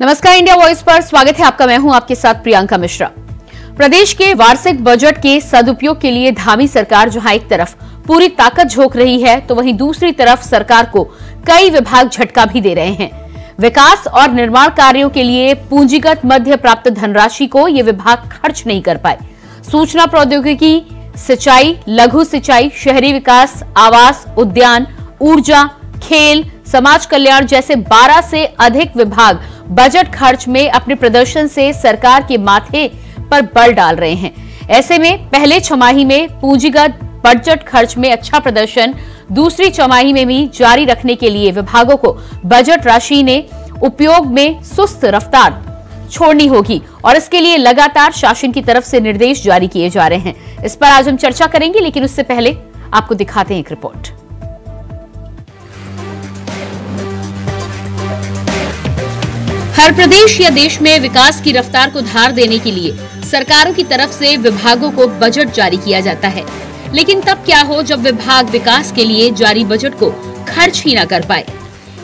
नमस्कार, India voice पर स्वागत है आपका। मैं हूं आपके साथ प्रियंका मिश्रा। प्रदेश के वार्षिक बजट के सदुपयोग के लिए धामी सरकार जहां एक तरफ पूरी ताकत झोंक रही है, तो वहीं दूसरी तरफ सरकार को कई विभाग झटका भी दे रहे हैं। विकास और निर्माण कार्यों के लिए पूंजीगत मध्य प्राप्त धनराशि को ये विभाग खर्च नहीं कर पाए। सूचना प्रौद्योगिकी, सिंचाई, लघु सिंचाई, शहरी विकास, आवास, उद्यान, ऊर्जा, खेल, समाज कल्याण जैसे 12 से अधिक विभाग बजट खर्च में अपने प्रदर्शन से सरकार के माथे पर बल डाल रहे हैं। ऐसे में पहले छमाही में पूंजीगत बजट खर्च में अच्छा प्रदर्शन दूसरी छमाही में भी जारी रखने के लिए विभागों को बजट राशि ने उपयोग में सुस्त रफ्तार छोड़नी होगी और इसके लिए लगातार शासन की तरफ से निर्देश जारी किए जा रहे हैं। इस पर आज हम चर्चा करेंगे, लेकिन उससे पहले आपको दिखाते हैं एक रिपोर्ट। हर प्रदेश या देश में विकास की रफ्तार को धार देने के लिए सरकारों की तरफ से विभागों को बजट जारी किया जाता है, लेकिन तब क्या हो जब विभाग विकास के लिए जारी बजट को खर्च ही न कर पाए।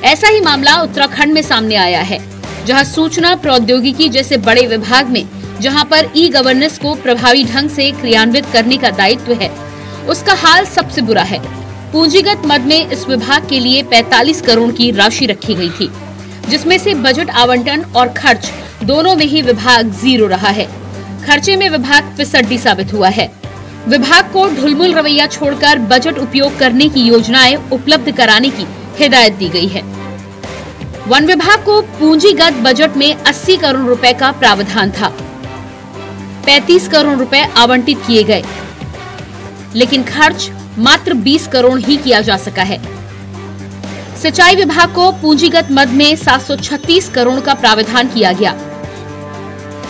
ऐसा ही मामला उत्तराखंड में सामने आया है, जहां सूचना प्रौद्योगिकी जैसे बड़े विभाग में जहां पर ई गवर्नेंस को प्रभावी ढंग से क्रियान्वित करने का दायित्व है, उसका हाल सबसे बुरा है। पूंजीगत मद में इस विभाग के लिए 45 करोड़ की राशि रखी गई थी, जिसमें से बजट आवंटन और खर्च दोनों में ही विभाग जीरो रहा है। खर्चे में विभाग फिसड्डी साबित हुआ है। विभाग को ढुलमुल रवैया छोड़कर बजट उपयोग करने की योजनाएं उपलब्ध कराने की हिदायत दी गई है। वन विभाग को पूंजीगत बजट में 80 करोड़ रुपए का प्रावधान था। 35 करोड़ रुपए आवंटित किए गए, लेकिन खर्च मात्र 20 करोड़ ही किया जा सका है। सिंचाई विभाग को पूंजीगत मद में 736 करोड़ का प्रावधान किया गया।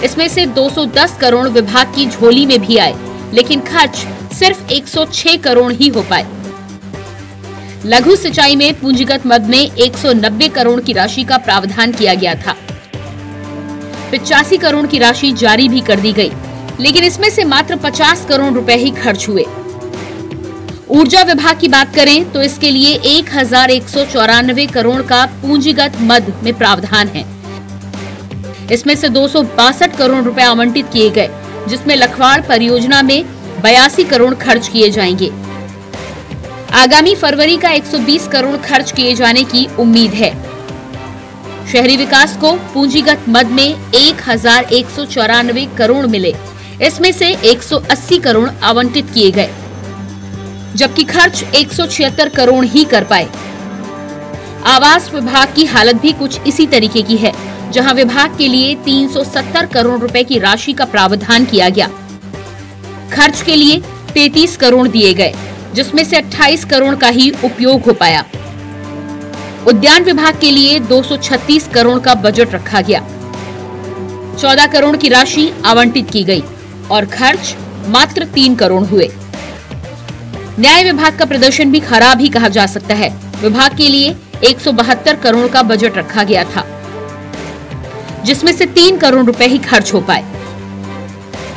इसमें से 210 करोड़ विभाग की झोली में भी आए, लेकिन खर्च सिर्फ 106 करोड़ ही हो पाए। लघु सिंचाई में पूंजीगत मद में 190 करोड़ की राशि का प्रावधान किया गया था। 85 करोड़ की राशि जारी भी कर दी गई, लेकिन इसमें से मात्र 50 करोड़ रुपए ही खर्च हुए। ऊर्जा विभाग की बात करें तो इसके लिए 1194 करोड़ का पूंजीगत मद में प्रावधान है। इसमें से 262 करोड़ रुपए आवंटित किए गए, जिसमें लखवाड़ परियोजना में 82 करोड़ खर्च किए जाएंगे। आगामी फरवरी का 120 करोड़ खर्च किए जाने की उम्मीद है। शहरी विकास को पूंजीगत मद में 1194 करोड़ मिले, इसमें से 180 करोड़ आवंटित किए गए, जबकि खर्च 176 करोड़ ही कर पाए। आवास विभाग की हालत भी कुछ इसी तरीके की है, जहां विभाग के लिए 370 करोड़ रुपए की राशि का प्रावधान किया गया। खर्च के लिए 33 करोड़ दिए गए, जिसमें से 28 करोड़ का ही उपयोग हो पाया। उद्यान विभाग के लिए 236 करोड़ का बजट रखा गया। 14 करोड़ की राशि आवंटित की गई और खर्च मात्र 3 करोड़ हुए। न्याय विभाग का प्रदर्शन भी खराब ही कहा जा सकता है। विभाग के लिए 172 करोड़ का बजट रखा गया था, जिसमें से 3 करोड़ रुपए ही खर्च हो पाए।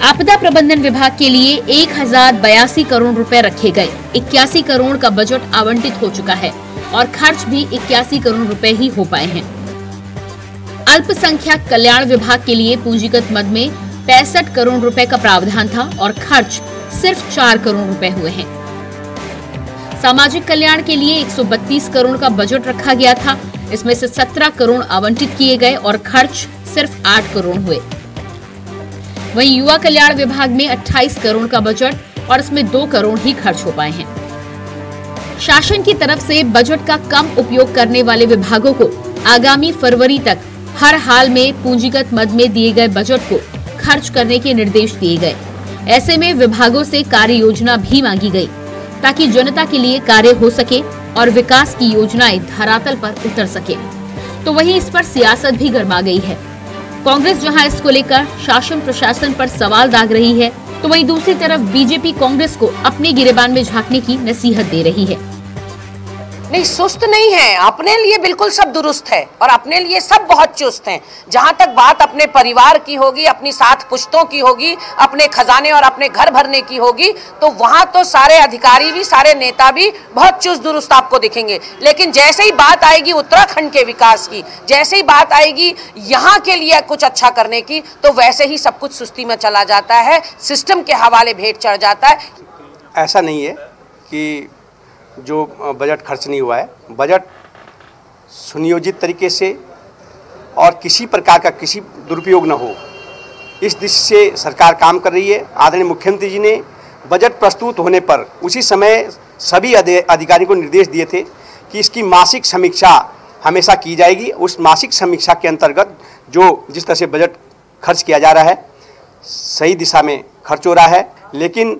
आपदा प्रबंधन विभाग के लिए 1082 करोड़ रुपए रखे गए। 81 करोड़ का बजट आवंटित हो चुका है और खर्च भी 81 करोड़ रुपए ही हो पाए हैं। अल्पसंख्यक कल्याण विभाग के लिए पूंजीगत मद में 65 करोड़ रुपए का प्रावधान था और खर्च सिर्फ 4 करोड़ रुपए हुए हैं। सामाजिक कल्याण के लिए 132 करोड़ का बजट रखा गया था। इसमें से 17 करोड़ आवंटित किए गए और खर्च सिर्फ 8 करोड़ हुए। वहीं युवा कल्याण विभाग में 28 करोड़ का बजट और इसमें 2 करोड़ ही खर्च हो पाए हैं। शासन की तरफ से बजट का कम उपयोग करने वाले विभागों को आगामी फरवरी तक हर हाल में पूंजीगत मद में दिए गए बजट को खर्च करने के निर्देश दिए गए। ऐसे में विभागों से कार्य योजना भी मांगी गई, ताकि जनता के लिए कार्य हो सके और विकास की योजनाएं धरातल पर उतर सके। तो वहीं इस पर सियासत भी गरमा गई है। कांग्रेस जहां इसको लेकर शासन प्रशासन पर सवाल दाग रही है, तो वहीं दूसरी तरफ बीजेपी कांग्रेस को अपने गिरेबान में झांकने की नसीहत दे रही है। नहीं, सुस्त नहीं है, अपने लिए बिल्कुल सब दुरुस्त है और अपने लिए सब बहुत चुस्त हैं। जहां तक बात अपने परिवार की होगी, अपनी 7 पुश्तों की होगी, अपने खजाने और अपने घर भरने की होगी, तो वहां तो सारे अधिकारी भी, सारे नेता भी बहुत चुस्त दुरुस्त आपको दिखेंगे। लेकिन जैसे ही बात आएगी उत्तराखंड के विकास की, जैसे ही बात आएगी यहाँ के लिए कुछ अच्छा करने की, तो वैसे ही सब कुछ सुस्ती में चला जाता है, सिस्टम के हवाले भेंट चढ़ जाता है। ऐसा नहीं है कि जो बजट खर्च नहीं हुआ है, बजट सुनियोजित तरीके से और किसी प्रकार का किसी दुरुपयोग न हो, इस दृष्टि से सरकार काम कर रही है। आदरणीय मुख्यमंत्री जी ने बजट प्रस्तुत होने पर उसी समय सभी अधिकारियों को निर्देश दिए थे कि इसकी मासिक समीक्षा हमेशा की जाएगी। उस मासिक समीक्षा के अंतर्गत जो जिस तरह से बजट खर्च किया जा रहा है, सही दिशा में खर्च हो रहा है। लेकिन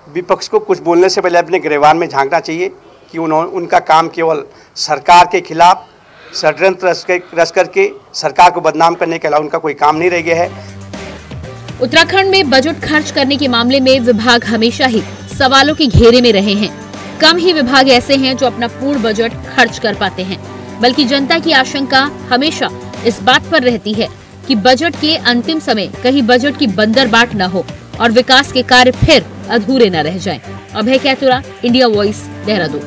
विपक्ष को कुछ बोलने से पहले अपने गिरबान में झांकना चाहिए कि उनका काम केवल सरकार के खिलाफ षड्यंत्र रच करके सरकार को बदनाम करने के अलावा उनका कोई काम नहीं रह गया है। उत्तराखंड में बजट खर्च करने के मामले में विभाग हमेशा ही सवालों के घेरे में रहे हैं। कम ही विभाग ऐसे हैं जो अपना पूर्ण बजट खर्च कर पाते हैं, बल्कि जनता की आशंका हमेशा इस बात पर रहती है कि बजट के अंतिम समय कहीं बजट की बंदरबाट न हो और विकास के कार्य फिर अधूरे न रह जाएं। अभय कैतुरा, इंडिया वॉइस, देहरादून।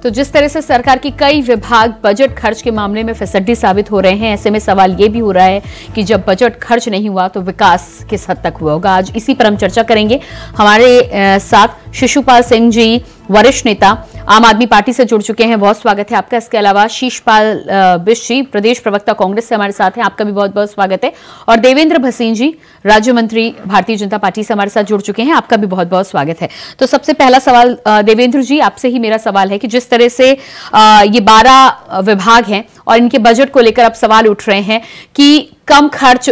तो जिस तरह से सरकार की कई विभाग बजट खर्च के मामले में फिसड्डी साबित हो रहे हैं, ऐसे में सवाल ये भी हो रहा है कि जब बजट खर्च नहीं हुआ तो विकास किस हद तक हुआ होगा। आज इसी पर हम चर्चा करेंगे। हमारे साथ शिशुपाल सिंह जी, वरिष्ठ नेता, आम आदमी पार्टी से जुड़ चुके हैं, बहुत स्वागत है आपका। इसके अलावा शीशपाल बिष्ट जी, प्रदेश प्रवक्ता कांग्रेस से हमारे साथ हैं, आपका भी बहुत बहुत स्वागत है। और देवेंद्र भसीन जी, राज्य मंत्री भारतीय जनता पार्टी से हमारे साथ जुड़ चुके हैं, आपका भी बहुत बहुत स्वागत है। तो सबसे पहला सवाल देवेंद्र जी, आपसे ही मेरा सवाल है कि जिस तरह से ये 12 विभाग हैं और इनके बजट को लेकर अब सवाल उठ रहे हैं कि कम खर्च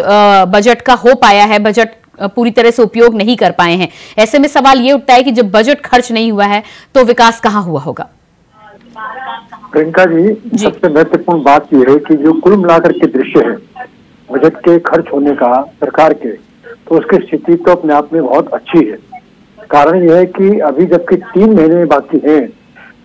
बजट का हो पाया है, बजट पूरी तरह से उपयोग नहीं कर पाए हैं। ऐसे में सवाल ये उठता है कि जब बजट खर्च नहीं हुआ है तो विकास कहां हुआ होगा? प्रियंका जी, सबसे महत्वपूर्ण बात यह है कि जो कुल मिलाकर के दृश्य है बजट के खर्च होने का सरकार के, तो उसकी स्थिति तो अपने आप में बहुत अच्छी है। कारण यह है कि अभी जबकि 3 महीने बाकी हैं,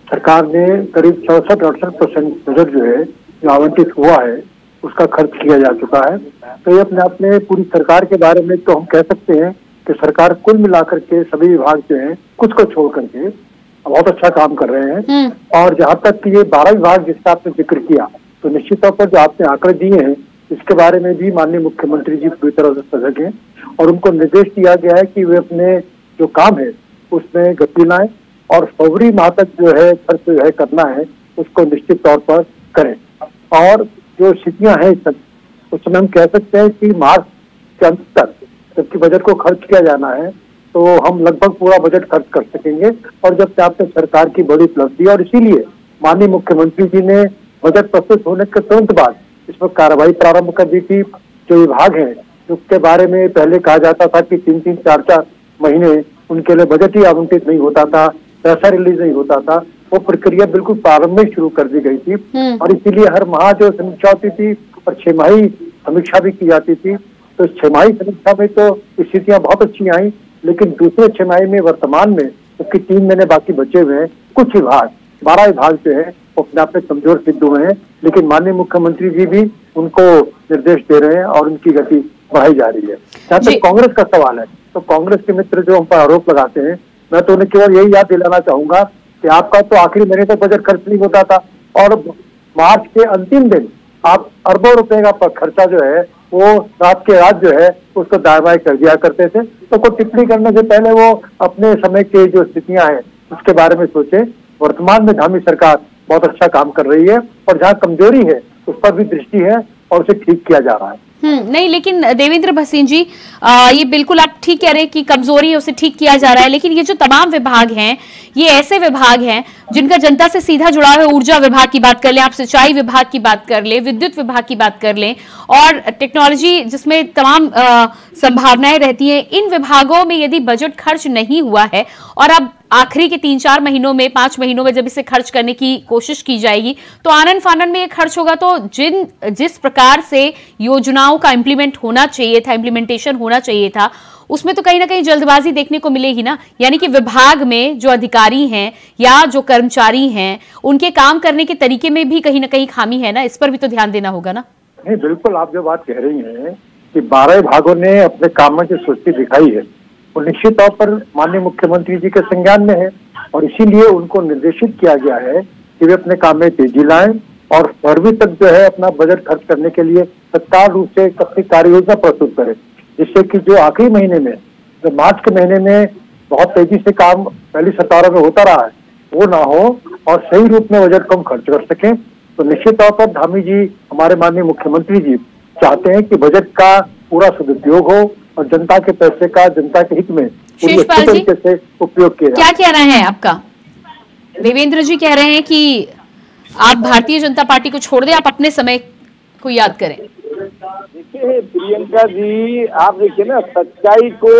सरकार ने करीब 64-68% बजट जो है जो आवंटित हुआ है उसका खर्च किया जा चुका है। तो ये अपने आप में पूरी सरकार के बारे में तो हम कह सकते हैं कि सरकार कुल मिलाकर के सभी विभाग जो हैं कुछ को छोड़ करके बहुत अच्छा काम कर रहे हैं। और जहां तक कि ये 12 विभाग जिसका आपने जिक्र किया, तो निश्चित तौर पर जो आपने आंकड़े दिए हैं इसके बारे में भी माननीय मुख्यमंत्री जी पूरी तरह से सजग हैं और उनको निर्देश दिया गया है कि वे अपने जो काम है उसमें गति लाएं और फरवरी माह तक जो है खर्च जो है करना है उसको निश्चित तौर पर करें। और जो स्थितियां हैं उसमें हम कह सकते हैं कि मार्च के अंत तक जबकि बजट को खर्च किया जाना है तो हम लगभग पूरा बजट खर्च कर सकेंगे। और जब से आपने सरकार की बड़ी उपलब्धि और इसीलिए माननीय मुख्यमंत्री जी ने बजट प्रस्तुत होने के तुरंत बाद इस पर कार्रवाई प्रारंभ कर दी थी। जो विभाग हैं जिसके बारे में पहले कहा जाता था कि 3-3, 4-4 महीने उनके लिए बजट ही आवंटित नहीं होता था, पैसा रिलीज नहीं होता था, वो प्रक्रिया बिल्कुल प्रारंभ में शुरू कर दी गई थी। और इसीलिए हर माह जो समीक्षा होती थी और 6 माही समीक्षा भी की जाती थी। तो 6 माही समीक्षा में तो स्थितियां बहुत अच्छी आई, लेकिन दूसरे 6 माही में वर्तमान में उसके 3 महीने बाकी बचे हुए हैं, कुछ विभाग 12 विभाग जो है वो अपने आप में कमजोर सिद्ध हुए हैं। लेकिन माननीय मुख्यमंत्री जी भी उनको निर्देश दे रहे हैं और उनकी गति बढ़ाई जा रही है। जहाँ तक कांग्रेस का सवाल है तो कांग्रेस के मित्र जो हम पर आरोप लगाते हैं, मैं तो उन्हें केवल यही याद दिलाना चाहूंगा कि आपका तो आखिरी महीने तक बजट खर्च नहीं होता था और मार्च के अंतिम दिन आप अरबों रुपए का खर्चा जो है वो रात के रात जो है उसको दाएं बाएं कर दिया करते थे। तो कोई टिप्पणी करने से पहले वो अपने समय के जो स्थितियां हैं उसके बारे में सोचे। वर्तमान में धामी सरकार बहुत अच्छा काम कर रही है और जहाँ कमजोरी है उस पर भी दृष्टि है और उसे ठीक किया जा रहा है। नहीं, लेकिन देवेंद्र भसीन जी, ये बिल्कुल आप ठीक कह रहे हैं कि कमजोरी है उसे ठीक किया जा रहा है, लेकिन ये जो तमाम विभाग हैं ये ऐसे विभाग हैं जिनका जनता से सीधा जुड़ाव है। ऊर्जा विभाग की बात कर लें, आप सिंचाई विभाग की बात कर लें, विद्युत विभाग की बात कर लें और टेक्नोलॉजी जिसमें तमाम संभावनाएं रहती हैं, इन विभागों में यदि बजट खर्च नहीं हुआ है और अब आखिरी के 3-4 महीनों में 5 महीनों में जब इसे खर्च करने की कोशिश की जाएगी तो आनन फानन में ये खर्च होगा। तो जिस प्रकार से योजनाओं का इम्प्लीमेंटेशन होना चाहिए था उसमें तो कहीं ना कहीं जल्दबाजी देखने को मिलेगी ना। यानी कि विभाग में जो अधिकारी हैं या जो कर्मचारी हैं, उनके काम करने के तरीके में भी कहीं ना कहीं खामी है ना, इस पर भी तो ध्यान देना होगा ना। नहीं, बिल्कुल आप जो बात कह रही हैं कि 12 विभागों ने अपने काम में जो सुस्ती दिखाई है वो निश्चित तौर पर माननीय मुख्यमंत्री जी के संज्ञान में है, और इसीलिए उनको निर्देशित किया गया है कि वे अपने काम में तेजी लाएं और फरवरी तक जो है अपना बजट खर्च करने के लिए तत्काल रूप से अपनी कार्य योजना प्रस्तुत करें, जिससे कि जो आखिरी महीने में, जो मार्च के महीने में बहुत तेजी से काम पहली सरकारों में होता रहा है, वो ना हो और सही रूप में बजट कम खर्च कर सकें। तो निश्चित तौर पर धामी जी, हमारे माननीय मुख्यमंत्री जी चाहते हैं कि बजट का पूरा सदुपयोग हो और जनता के पैसे का जनता के हित में पूरी अच्छी तरीके से उपयोग किया जाए। क्या कहना है आपका? देवेंद्र जी कह रहे हैं कि आप भारतीय जनता पार्टी को छोड़ दें, आप अपने समय को याद करें। देखिए प्रियंका जी, आप देखिए ना, सच्चाई को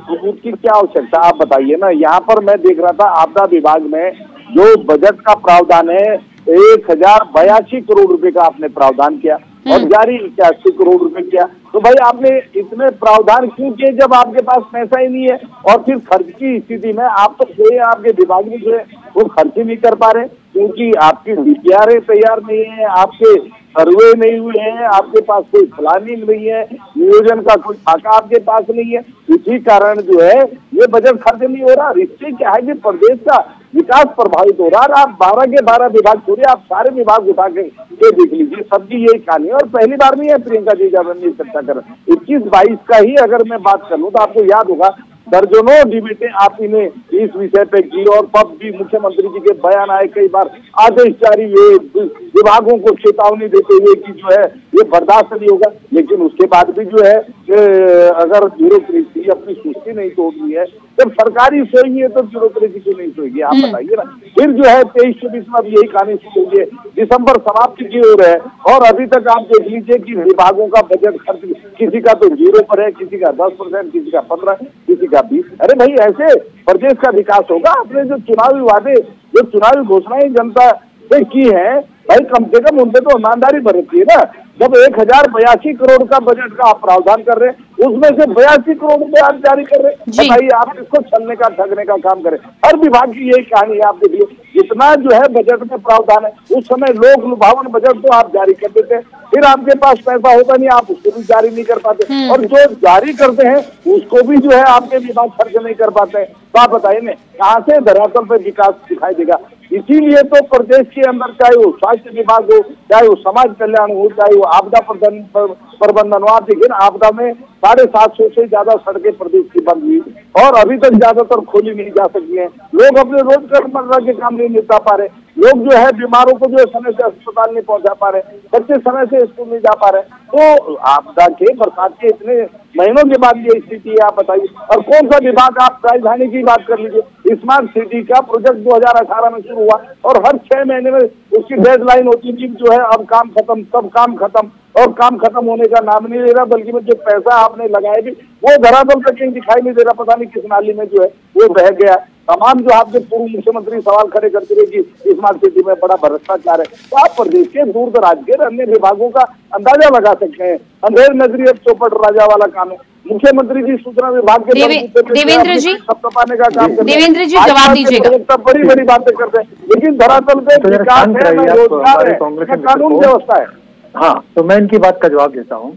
सबूत की क्या आवश्यकता, आप बताइए ना। यहाँ पर मैं देख रहा था आपदा विभाग में जो बजट का प्रावधान है 1082 करोड़ रुपए का आपने प्रावधान किया और जारी 81 करोड़ रुपए किया। तो भाई आपने इतने प्रावधान क्यों किए जब आपके पास पैसा ही नहीं है? और फिर खर्च की स्थिति में आप तो आपके विभाग में जो है वो खर्च ही नहीं कर पा रहे, क्योंकि आपकी डीपीआर तैयार नहीं है, आपके सर्वे नहीं हुए हैं, आपके पास कोई प्लानिंग नहीं है, नियोजन का कोई खाका आपके पास नहीं है। इसी कारण जो है ये बजट खर्च नहीं हो रहा। इससे क्या है कि प्रदेश का विकास प्रभावित हो रहा है। आप 12 के 12 विभाग छोड़िए, आप सारे विभाग उठा के देख लीजिए, सबकी यही कहानी है। और पहली बार नहीं है प्रियंका जी जब हम ये चर्चा कर रहे हैं, 21-22 का ही अगर मैं बात कर लूँ तो आपको याद होगा दर्जनों डिबेटें आप इन्हें इस विषय पे की और तब भी मुख्यमंत्री जी के बयान आए, कई बार आदेश जारी हुए विभागों को चेतावनी देते हुए कि जो है ये बर्दाश्त नहीं होगा। लेकिन उसके बाद भी जो है अगर ब्यूरोक्रेसी अपनी सुस्ती नहीं तोड़नी है, जब सरकारी सोएगी है तो ब्यूरोक्रेसी क्यों नहीं सोएगी, आप बताइए ना। फिर जो है 23-24 में अब यही कहानी शुरू हुई है, दिसंबर समाप्ति की ओर है और अभी तक आप देख लीजिए कि विभागों का बजट खर्च किसी का तो 0 पर है, किसी का 10%, किसी का 15%, किसी का 20%। अरे भाई ऐसे प्रदेश का विकास होगा? आपने जो चुनावी वादे, जो चुनावी घोषणाएं जनता से की है, भाई कम से कम उनसे तो ईमानदारी बरतिए है ना। जब 1082 करोड़ का बजट का आप प्रावधान कर रहे हैं, उसमें से 82 करोड़ रुपए आप जारी कर रहे हैं, भाई आप इसको छलने का ठगने का काम करें। हर विभाग की यही कहानी है। आप देखिए जितना जो है बजट में प्रावधान है, उस समय लोक लुभावन बजट तो आप जारी कर देते हैं, फिर आपके पास पैसा होता नहीं, आप उसको भी जारी नहीं कर पाते, और जो जारी करते हैं उसको भी जो है आपके विभाग खर्च नहीं कर पाते हैं। तो आप बताइए ना कहाँ से धरातल पर विकास दिखाई देगा? इसीलिए तो प्रदेश के अंदर चाहे वो स्वास्थ्य विभाग हो, चाहे वो समाज कल्याण हो, चाहे वो आपदा प्रबंधन हो, आप देखिए ना आपदा में 750 से ज्यादा सड़कें प्रदेश की बंद हुई और अभी तक ज्यादातर खोली नहीं जा सकी हैं। लोग अपने रोजमर्रा के काम नहीं निपटा पा रहे, लोग जो है बीमारों को जो है समय से अस्पताल नहीं पहुंचा पा रहे, बच्चे समय से स्कूल नहीं जा पा रहे। तो आपदा के, बरसात के इतने महीनों के बाद ये स्थिति है, आप बताइए। और कौन सा विभाग, आप राजधानी की बात कर लीजिए, स्मार्ट सिटी का प्रोजेक्ट 2018 में शुरू हुआ और हर 6 महीने में उसकी डेडलाइन होती थी जो है अब काम खत्म, तब काम खत्म, और काम खत्म होने का नाम नहीं ले रहा, बल्कि जो पैसा आपने लगाया भी वो धरातल पर कहीं दिखाई नहीं दे रहा, पता नहीं किस नाली में जो है वो बह गया। तमाम जो आपके पूर्व मुख्यमंत्री सवाल खड़े करते रहे कि स्मार्ट सिटी में बड़ा भ्रष्टाचार है, तो आप प्रदेश के दूर दराज के अन्य विभागों का अंदाजा लगा सकते हैं। अंधेर नगरी अब चौपट राजा वाला काम है। मुख्यमंत्री जी सूचना विभाग के देवेंद्र जी थपथपाने का काम करते हैं, देवेंद्र जी जवाब दीजिएगा। बड़ी बड़ी बातें करते हैं, लेकिन धरातल पे विकास है, रोजगार है, कानून व्यवस्था है। हाँ, तो मैं इनकी बात का जवाब देता हूँ।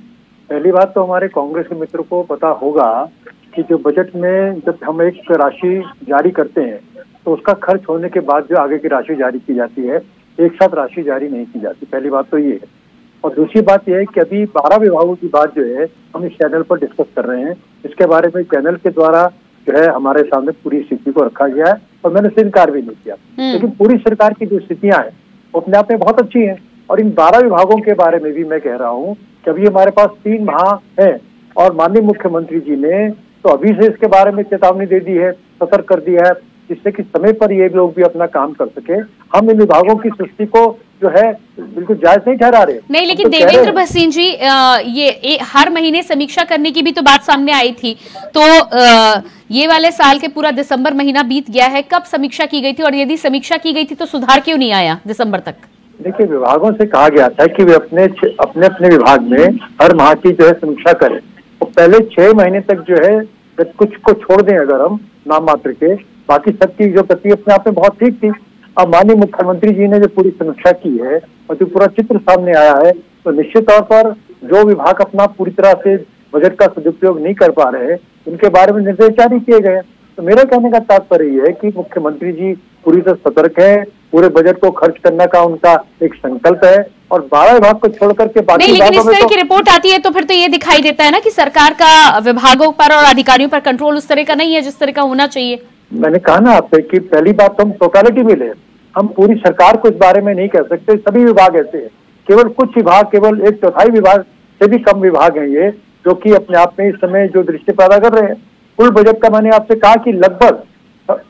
पहली बात तो हमारे कांग्रेस के मित्रों को पता होगा कि जो बजट में जब हम एक राशि जारी करते हैं तो उसका खर्च होने के बाद जो आगे की राशि जारी की जाती है, एक साथ राशि जारी नहीं की जाती। पहली बात तो ये है। और दूसरी बात यह है कि अभी 12 विभागों की बात जो है हम इस चैनल पर डिस्कस कर रहे हैं, इसके बारे में चैनल के द्वारा जो है हमारे सामने पूरी स्थिति को रखा गया है और मैंने उससे इनकार भी नहीं किया। लेकिन पूरी सरकार की जो स्थितियां हैं वो अपने आप में बहुत अच्छी हैं। और इन 12 विभागों के बारे में भी मैं कह रहा हूँ कि अभी हमारे पास 3 माह है और माननीय मुख्यमंत्री जी ने तो अभी से इसके बारे में चेतावनी दे दी है, सतर्क कर दिया है, जिससे कि समय पर ये लोग भी अपना काम कर सके। हम इन विभागों की सुस्ती को जो है बिल्कुल जायज नहीं ठहरा रहे। नहीं, लेकिन तो देवेंद्र भसीन जी ये हर महीने समीक्षा करने की भी तो बात सामने आई थी, तो ये वाले साल के पूरा दिसंबर महीना बीत गया है, कब समीक्षा की गई थी? और यदि समीक्षा की गई थी तो सुधार क्यों नहीं आया दिसंबर तक? देखिए, विभागों से कहा गया था कि वे अपने विभाग में हर माह की जो है समीक्षा करें। तो पहले 6 महीने तक जो है कुछ को छोड़ दें अगर हम नाम मात्र के, बाकी सबकी जो गति अपने आप में बहुत ठीक थी। अब माननीय मुख्यमंत्री जी ने जो पूरी समीक्षा की है और जो पूरा चित्र सामने आया है, तो निश्चित तौर पर जो विभाग अपना पूरी तरह से बजट का सदुपयोग नहीं कर पा रहे, उनके बारे में निर्देश जारी किए गए। तो मेरा कहने का तात्पर्य ये है कि मुख्यमंत्री जी पूरी तरह सतर्क है, पूरे बजट को खर्च करने का उनका एक संकल्प है और 12 विभाग को छोड़ करके बाकी नहीं, लेकिन इस तरह की रिपोर्ट आती है तो फिर तो ये दिखाई देता है ना कि सरकार का विभागों पर और अधिकारियों पर कंट्रोल उस तरह का नहीं है जिस तरह का होना चाहिए। मैंने कहा ना आपसे कि पहली बात तो हम टोटलिटी में ले, हम पूरी सरकार को इस बारे में नहीं कह सकते। सभी विभाग ऐसे हैं, केवल कुछ विभाग, केवल 1/4 विभाग से भी कम विभाग हैं ये, जो कि अपने आप में इस समय जो दृष्टि पैदा कर रहे हैं। कुल बजट का मैंने आपसे कहा कि लगभग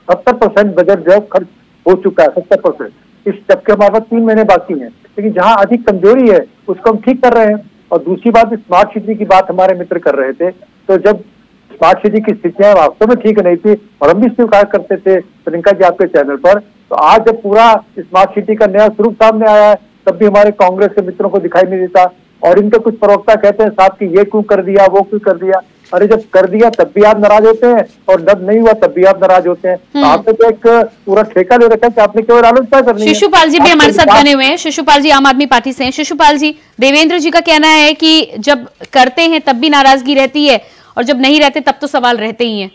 70% बजट जो खर्च हो चुका है, 70%। इस जबकि हमारे पास 3 महीने बाकी हैं, लेकिन जहां अधिक कमजोरी है उसको हम ठीक कर रहे हैं। और दूसरी बात, स्मार्ट सिटी की बात हमारे मित्र कर रहे थे, तो जब स्मार्ट सिटी की स्थितियां वास्तव में ठीक नहीं थी और हम भी स्वीकार करते थे प्रियंका जी आपके चैनल पर, तो आज जब पूरा स्मार्ट सिटी का नया स्वरूप सामने आया है तब भी हमारे कांग्रेस के मित्रों को दिखाई नहीं देता। और इनके कुछ प्रवक्ता कहते हैं साहब कि ये क्यों कर दिया, वो क्यों कर दिया। अरे जब कर दिया तब भी आप नाराज होते हैं और जब नहीं हुआ तब भी आप नाराज होते हैं। तो आपने तो एक पूरा ठेका ले रखा है कि आपने केवल आलोचना करनी है। शिशुपाल जी भी हमारे साथ बने हुए हैं। शिशुपाल जी आम आदमी पार्टी से हैं। शिशुपाल जी, देवेंद्र जी का कहना है कि जब करते हैं तब भी नाराजगी रहती है और जब नहीं रहते तब तो सवाल रहते ही हैं।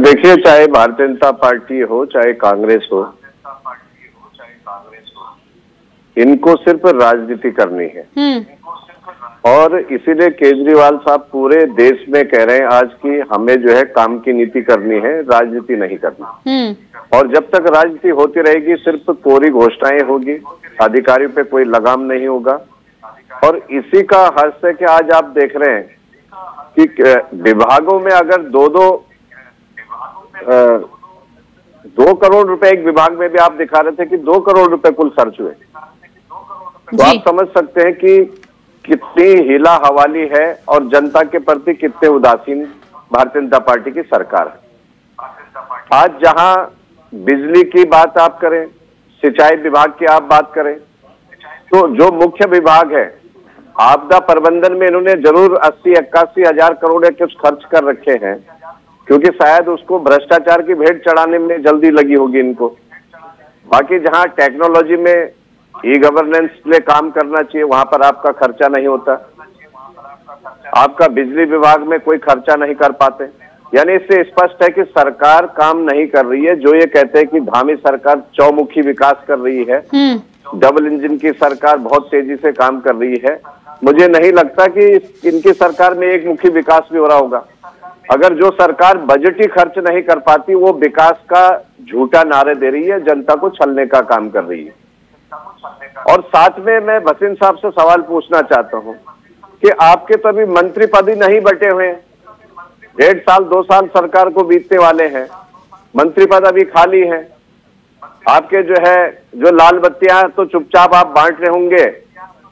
देखिए, चाहे भारतीय जनता पार्टी हो चाहे कांग्रेस हो, इनको सिर्फ राजनीति करनी है। और इसीलिए केजरीवाल साहब पूरे देश में कह रहे हैं आज की हमें जो है काम की नीति करनी है, राजनीति नहीं करनी। और जब तक राजनीति होती रहेगी सिर्फ कोरी घोषणाएं होगी, अधिकारियों पे कोई लगाम नहीं होगा। और इसी का हर्ष है कि आज आप देख रहे हैं कि विभागों में अगर 2 करोड़ रुपए एक विभाग में भी आप दिखा रहे थे कि 2 करोड़ रुपए कुल खर्च हुए, तो आप समझ सकते हैं कि कितनी हीला हवाली है और जनता के प्रति कितने उदासीन भारतीय जनता पार्टी की सरकार है। आज जहां बिजली की बात आप करें, सिंचाई विभाग की आप बात करें, तो जो मुख्य विभाग है आपदा प्रबंधन में इन्होंने जरूर 80-81 हजार करोड़ कुछ खर्च कर रखे हैं, क्योंकि शायद उसको भ्रष्टाचार की भेंट चढ़ाने में जल्दी लगी होगी इनको। बाकी जहां टेक्नोलॉजी में ई-गवर्नेंस के लिए काम करना चाहिए वहां पर आपका खर्चा नहीं होता। आपका बिजली विभाग में कोई खर्चा नहीं कर पाते। यानी इससे स्पष्ट है कि सरकार काम नहीं कर रही है। जो ये कहते हैं कि धामी सरकार चौमुखी विकास कर रही है, डबल इंजन की सरकार बहुत तेजी से काम कर रही है, मुझे नहीं लगता कि इनकी सरकार में एक मुखी विकास भी हो रहा होगा। अगर जो सरकार बजट ही खर्च नहीं कर पाती, वो विकास का झूठा नारे दे रही है, जनता को छलने का काम कर रही है। और साथ में मैं भसीन साहब से सवाल पूछना चाहता हूं कि आपके तो अभी मंत्री पद ही नहीं बटे हुए हैं, 1.5 साल 2 साल सरकार को बीतने वाले हैं, मंत्री पद अभी खाली है। आपके जो लाल बत्तियां तो चुपचाप आप बांट रहे होंगे,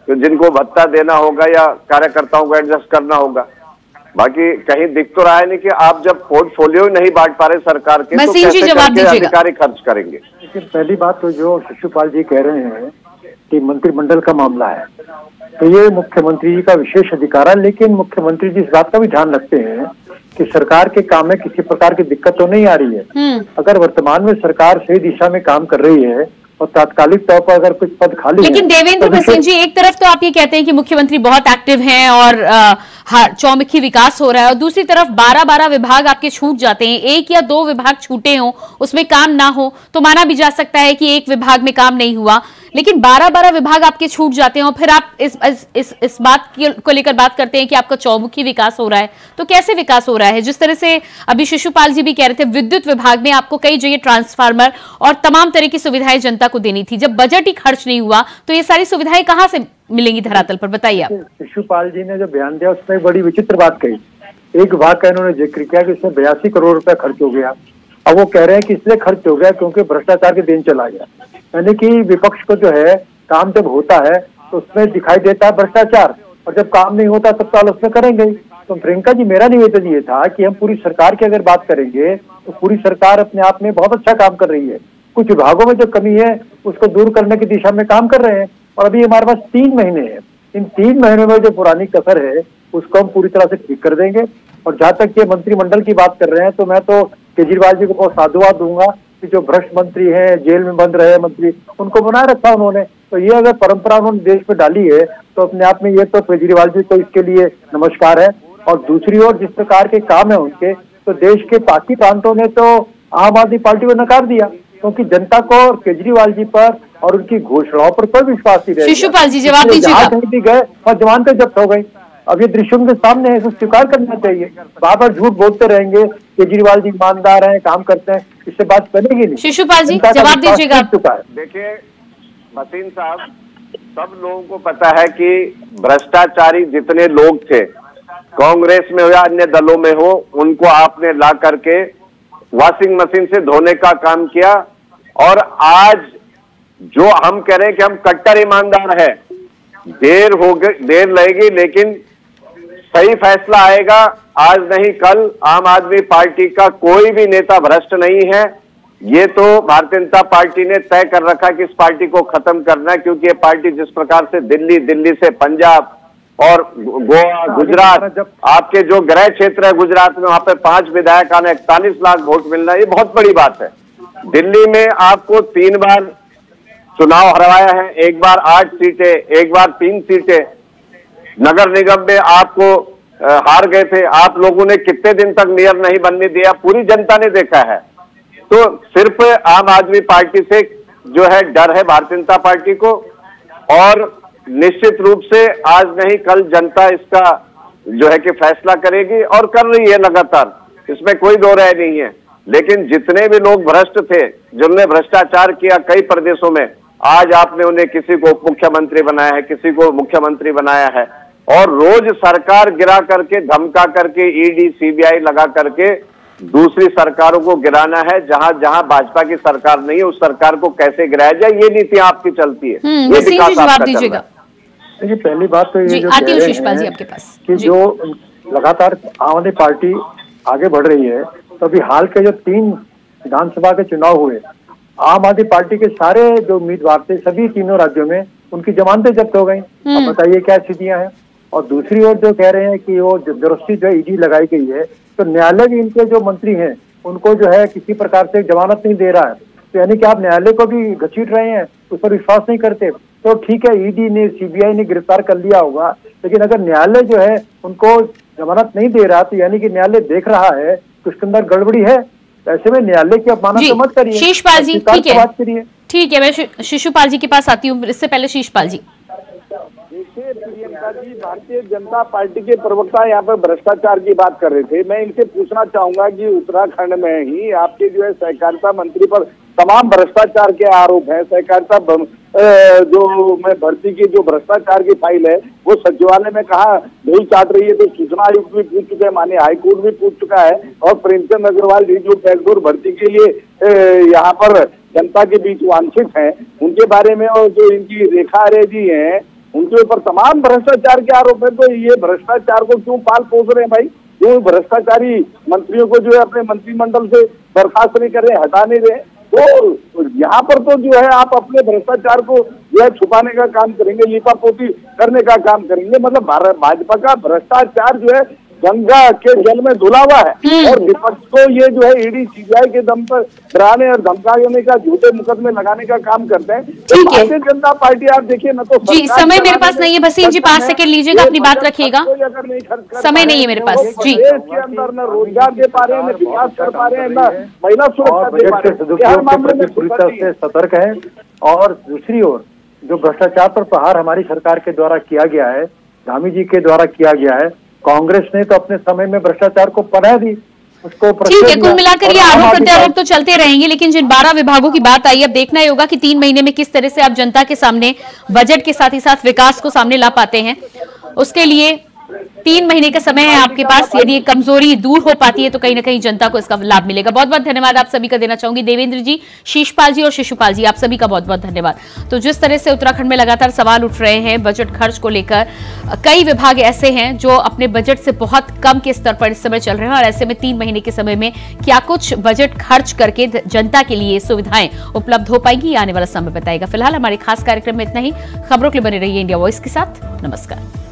तो जिनको भत्ता देना होगा या कार्यकर्ताओं को एडजस्ट करना होगा। बाकी कहीं दिख तो रहा है नहीं कि आप जब पोर्टफोलियो नहीं बांट पा रहे सरकार के, तो कैसे करके अधिकारी खर्च करेंगे। लेकिन पहली बात तो जो शिशुपाल जी कह रहे हैं कि मंत्रिमंडल का मामला है, तो ये मुख्यमंत्री जी का विशेष अधिकार है। लेकिन मुख्यमंत्री जी इस बात का भी ध्यान रखते हैं कि सरकार के काम में किसी प्रकार की दिक्कत तो नहीं आ रही है। अगर वर्तमान में सरकार सही दिशा में काम कर रही है और तात्कालिक तौर पर अगर कुछ पद खाली, लेकिन देवेंद्र भसीन जी, एक तरफ तो आप ये कहते हैं कि मुख्यमंत्री बहुत एक्टिव हैं और चौमुखी विकास हो रहा है, और दूसरी तरफ 12 विभाग आपके छूट जाते हैं। 1 या 2 विभाग छूटे हों, उसमें काम ना हो तो माना भी जा सकता है कि एक विभाग में काम नहीं हुआ, लेकिन 12 विभाग आपके छूट जाते हैं और फिर आप इस बात को लेकर बात करते हैं कि आपका चौमुखी विकास हो रहा है। तो कैसे विकास हो रहा है? जिस तरह से अभी शिशुपाल जी भी कह रहे थे, विद्युत विभाग में आपको कई जगह ट्रांसफार्मर और तमाम तरह की सुविधाएं जनता को देनी थी, जब बजट ही खर्च नहीं हुआ तो ये सारी सुविधाएं कहां से मिलेंगी धरातल पर? बताइए आप। शिशुपाल जी ने जो बयान दिया उसमें बड़ी विचित्र बात कही। एक विभाग का इन्होंने जिक्र किया कि इसमें 82 करोड़ रुपया खर्च हो गया। अब वो कह रहे हैं कि इसलिए खर्च हो गया क्योंकि भ्रष्टाचार के दिन चला गया। यानी कि विपक्ष को जो है काम जब होता है तो उसमें दिखाई देता है भ्रष्टाचार, और जब काम नहीं होता तब तो आलोचना करेंगे। तो प्रियंका जी, मेरा निवेदन ये था कि हम पूरी सरकार की अगर बात करेंगे तो पूरी सरकार अपने आप में बहुत अच्छा काम कर रही है। कुछ विभागों में जो कमी है उसको दूर करने की दिशा में काम कर रहे हैं। और अभी हमारे पास 3 महीने हैं। इन 3 महीनों में जो पुरानी कसर है उसको हम पूरी तरह से ठीक कर देंगे। और जहाँ तक ये मंत्रिमंडल की बात कर रहे हैं, तो मैं तो केजरीवाल जी को बहुत साधुवाद दूंगा कि जो भ्रष्ट मंत्री हैं, जेल में बंद रहे मंत्री, उनको बनाए रखा उन्होंने। तो ये अगर परंपरा उन्होंने देश में डाली है तो अपने आप में ये तो केजरीवाल जी को इसके लिए नमस्कार है। और दूसरी ओर जिस प्रकार के काम है उनके, तो देश के बाकी प्रांतों ने तो आम आदमी पार्टी को नकार दिया, क्योंकि जनता को और केजरीवाल जी पर और उनकी घोषणाओं पर कोई विश्वास नहीं रहा। शिशुपाल जी जवाब दीजिएगा। कहीं भी गए और जमानतें जब्त हो गई। अब ये दृश्यों के सामने है, इसको स्वीकार करना चाहिए। बार बार झूठ बोलते रहेंगे केजरीवाल जी ईमानदार हैं, काम करते हैं, इससे बात बनेगी नहीं। शिशुपाल जी जवाब दीजिएगा। देखिए मसीन साहब, सब लोगों को पता है कि भ्रष्टाचारी जितने लोग थे, कांग्रेस में हो या अन्य दलों में हो, उनको आपने ला करके वॉशिंग मशीन से धोने का काम किया। और आज जो हम कह रहे हैं कि हम कट्टर ईमानदार है, देर लगेगी लेकिन सही फैसला आएगा। आज नहीं कल आम आदमी पार्टी का कोई भी नेता भ्रष्ट नहीं है। ये तो भारतीय जनता पार्टी ने तय कर रखा कि इस पार्टी को खत्म करना है, क्योंकि ये पार्टी जिस प्रकार से दिल्ली से पंजाब और गोवा, गुजरात, आपके जो गृह क्षेत्र है गुजरात में, वहां पे 5 विधायक आने 41 लाख वोट मिलना, ये बहुत बड़ी बात है। दिल्ली में आपको 3 बार चुनाव हरवाया है, एक बार 8 सीटें, एक बार 3 सीटें। नगर निगम में आपको हार गए थे, आप लोगों ने कितने दिन तक मेयर नहीं बनने दिया, पूरी जनता ने देखा है। तो सिर्फ आम आदमी पार्टी से जो है डर है भारतीय जनता पार्टी को, और निश्चित रूप से आज नहीं कल जनता इसका जो है कि फैसला करेगी और कर रही है लगातार, इसमें कोई दो राय नहीं है। लेकिन जितने भी लोग भ्रष्ट थे, जिन्होंने भ्रष्टाचार किया कई प्रदेशों में, आज आपने उन्हें किसी को उप मुख्यमंत्री बनाया है, किसी को मुख्यमंत्री बनाया है, और रोज सरकार गिरा करके, धमका करके, ईडी सीबीआई लगा करके दूसरी सरकारों को गिराना है। जहां जहां भाजपा की सरकार नहीं है, उस सरकार को कैसे गिराया जाए, ये नीति आपकी चलती है। ये जवाब दीजिएगा। देखिए पहली बात तो ये जो शिशुपाल जी आपके पास कि जो लगातार आम आदमी पार्टी आगे बढ़ रही है, तो अभी हाल के जो 3 विधानसभा के चुनाव हुए, आम आदमी पार्टी के सारे जो उम्मीदवार थे सभी तीनों राज्यों में उनकी जमानतें जब्त हो गई। अब बताइए क्या स्थितियां हैं। और दूसरी ओर जो कह रहे हैं कि वो जबरदस्ती जो ईडी लगाई गई है, तो न्यायालय भी इनके जो मंत्री हैं उनको जो है किसी प्रकार से जमानत नहीं दे रहा है। तो यानी कि आप न्यायालय को भी घसीट रहे हैं, उस पर विश्वास नहीं करते। तो ठीक है, ईडी ने, सीबीआई ने गिरफ्तार कर लिया होगा, लेकिन अगर न्यायालय जो है उनको जमानत नहीं दे रहा, तो यानी कि न्यायालय देख रहा है कि उसके अंदर गड़बड़ी है। ऐसे में न्यायालय की अपमानना तो मत करिए। शिशुपाल जी ठीक है, ठीक है, मैं शिशुपाल जी के पास आती हूँ। इससे पहले शिशुपाल जी, देखिए प्रियंका जी, भारतीय जनता पार्टी के प्रवक्ता यहाँ पर भ्रष्टाचार की बात कर रहे थे। मैं इनसे पूछना चाहूंगा कि उत्तराखंड में ही आपके जो है सहकारिता मंत्री पर तमाम भ्रष्टाचार के आरोप हैं। सहकारिता जो मैं भर्ती की जो भ्रष्टाचार की फाइल है, वो सचिवालय में कहा धूल चाट रही है, तो सूचना आयुक्त भी पूछ चुके हैं, माननीय हाईकोर्ट भी पूछ चुका है। और प्रेमचंद अग्रवाल जी जो बैकडोर भर्ती के लिए यहाँ पर जनता के बीच वांछित हैं, उनके बारे में, और जो इनकी रेखा आर्य जी हैं, उनके ऊपर तमाम भ्रष्टाचार के आरोप है। तो ये भ्रष्टाचार को क्यों पाल पोस रहे हैं भाई? क्यों भ्रष्टाचारी मंत्रियों को जो है अपने मंत्रिमंडल से बर्खास्त नहीं कर रहे, हटा नहीं रहे? तो यहाँ पर तो जो है आप अपने भ्रष्टाचार को जो है छुपाने का काम करेंगे, लिपापोती करने का काम करेंगे। मतलब भाजपा का भ्रष्टाचार जो है गंगा के जल में धुला हुआ है, और विपक्ष को ये जो है ईडी सीबीआई के दम पर डराने और धमकाने का, झूठे मुकदमे लगाने का काम करते हैं। तो भारतीय जनता पार्टी आप देखिए ना, तो जी समय मेरे पास नहीं है, भसीन जी 5 सेकंड लीजिएगा, अपनी बात रखिएगा, समय नहीं है मेरे पास जी। देश के अंदर न रोजगार दे पा रहे हैं, न विकास कर पा रहे हैं, न महिला सुरक्षा दे पा रहे हैं, हर मामले में पूरी तरह से सतर्क है। और दूसरी ओर जो भ्रष्टाचार पर प्रहार हमारी सरकार के द्वारा किया गया है, धामी जी के द्वारा किया गया है, कांग्रेस ने तो अपने समय में भ्रष्टाचार को पनाह दी, उसको ठीक है। कुल मिलाकर ये आरोप प्रत्यारोप तो चलते रहेंगे, लेकिन जिन 12 विभागों की बात आई, अब देखना ही होगा कि 3 महीने में किस तरह से आप जनता के सामने बजट के साथ ही साथ विकास को सामने ला पाते हैं। उसके लिए 3 महीने का समय है आपके पास। यदि ये कमजोरी दूर हो पाती है तो कहीं ना कहीं जनता को इसका लाभ मिलेगा। बहुत बहुत धन्यवाद आप सभी का देना चाहूंगी, देवेंद्र जी, शीशपाल जी और शिशुपाल जी, आप सभी का बहुत बहुत धन्यवाद। तो जिस तरह से उत्तराखंड में लगातार सवाल उठ रहे हैं बजट खर्च को लेकर, कई विभाग ऐसे हैं जो अपने बजट से बहुत कम के स्तर पर इस समय चल रहे हैं, और ऐसे में 3 महीने के समय में क्या कुछ बजट खर्च करके जनता के लिए सुविधाएं उपलब्ध हो पाएंगी, आने वाला समय बताएगा। फिलहाल हमारे खास कार्यक्रम में इतना ही। खबरों के लिए बने रहिए इंडिया वॉइस के साथ। नमस्कार।